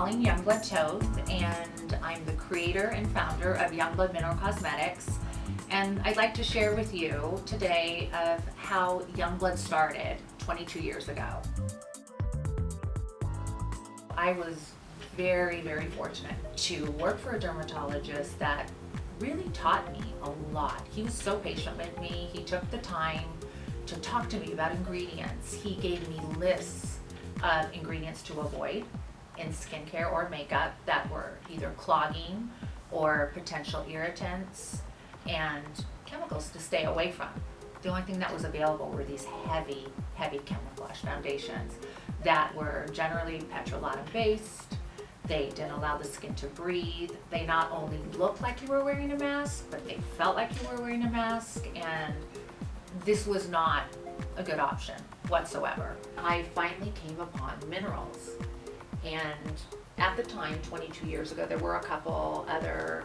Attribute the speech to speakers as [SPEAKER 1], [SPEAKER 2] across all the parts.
[SPEAKER 1] Colleen Youngblood Toth, and I'm the creator and founder of Youngblood Mineral Cosmetics. And I'd like to share with you today of how Youngblood started 22 years ago. I was very, very fortunate to work for a dermatologist that really taught me a lot. He was so patient with me. He took the time to talk to me about ingredients. He gave me lists of ingredients to avoid in skincare or makeup that were either clogging or potential irritants, and chemicals to stay away from. The only thing that was available were these heavy camouflage foundations that were generally petrolatum based. They didn't allow the skin to breathe. They not only looked like you were wearing a mask, but they felt like you were wearing a mask, and this was not a good option whatsoever. I finally came upon minerals, and at the time, 22 years ago, there were a couple other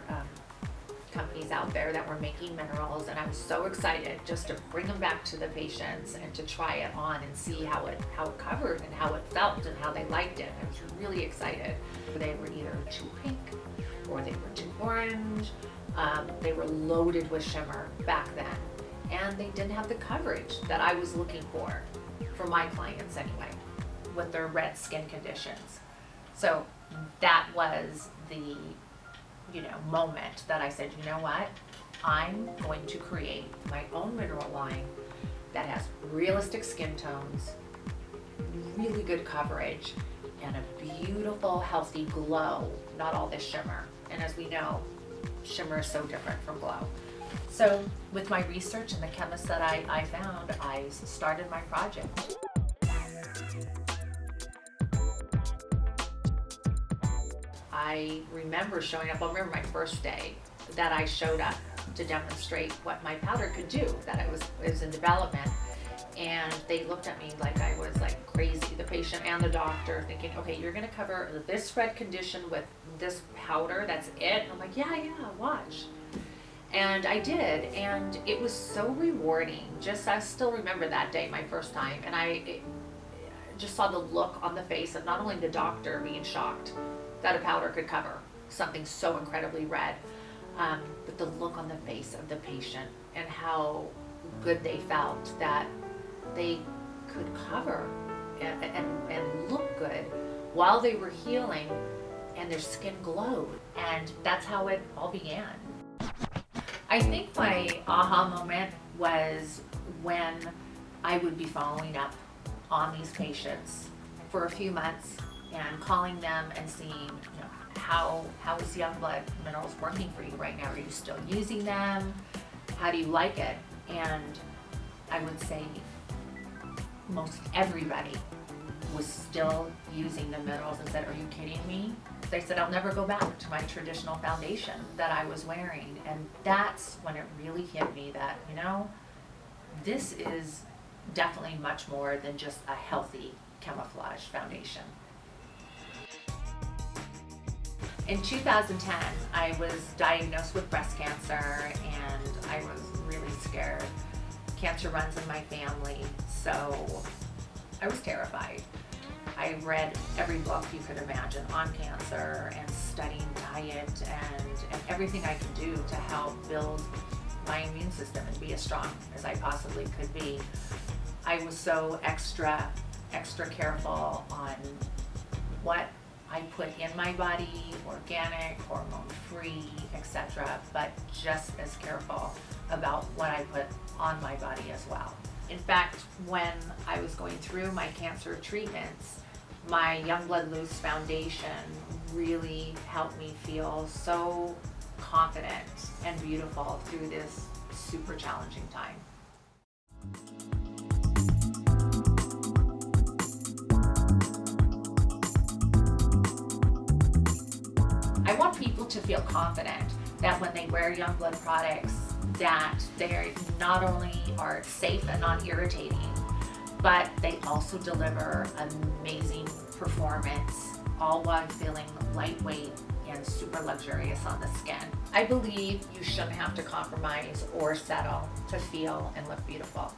[SPEAKER 1] companies out there that were making minerals, and I was so excited just to bring them back to the patients and to try it on and see how it covered and how it felt and how they liked it. I was really excited. They were either too pink or they were too orange. They were loaded with shimmer back then, and they didn't have the coverage that I was looking for my clients anyway, with their red skin conditions. So that was the moment that I said, you know what, I'm going to create my own mineral line that has realistic skin tones, really good coverage, and a beautiful, healthy glow, not all this shimmer. And as we know, shimmer is so different from glow. So with my research and the chemists that I found, I started my project. I remember showing up, I remember my first day that I showed up to demonstrate what my powder could do, that it was in development. And they looked at me like I was like crazy, the patient and the doctor, thinking, okay, you're gonna cover this red condition with this powder, that's it? And I'm like, yeah, watch. And I did, and it was so rewarding. I still remember that day, my first time, and I just saw the look on the face of not only the doctor being shocked that a powder could cover something so incredibly red, but the look on the face of the patient and how good they felt that they could cover and look good while they were healing, and their skin glowed. And that's how it all began. I think my aha moment was when I would be following up on these patients for a few months and calling them and seeing, how is Youngblood Minerals working for you right now? Are you still using them? How do you like it? And I would say most everybody was still using the minerals and said, are you kidding me? They said, I'll never go back to my traditional foundation that I was wearing. And that's when it really hit me that, this is definitely much more than just a healthy camouflage foundation. In 2010, I was diagnosed with breast cancer, and I was really scared. Cancer runs in my family, so I was terrified. I read every book you could imagine on cancer and studying diet and everything I could do to help build my immune system and be as strong as I possibly could be. I was so extra careful on what I put in my body, organic, hormone-free, etc., but just as careful about what I put on my body as well. In fact, when I was going through my cancer treatments, my Youngblood Loose Foundation really helped me feel so confident and beautiful through this super challenging time. I want people to feel confident that when they wear Youngblood products, that they not only are safe and non-irritating, but they also deliver amazing performance, all while feeling lightweight and super luxurious on the skin. I believe you shouldn't have to compromise or settle to feel and look beautiful.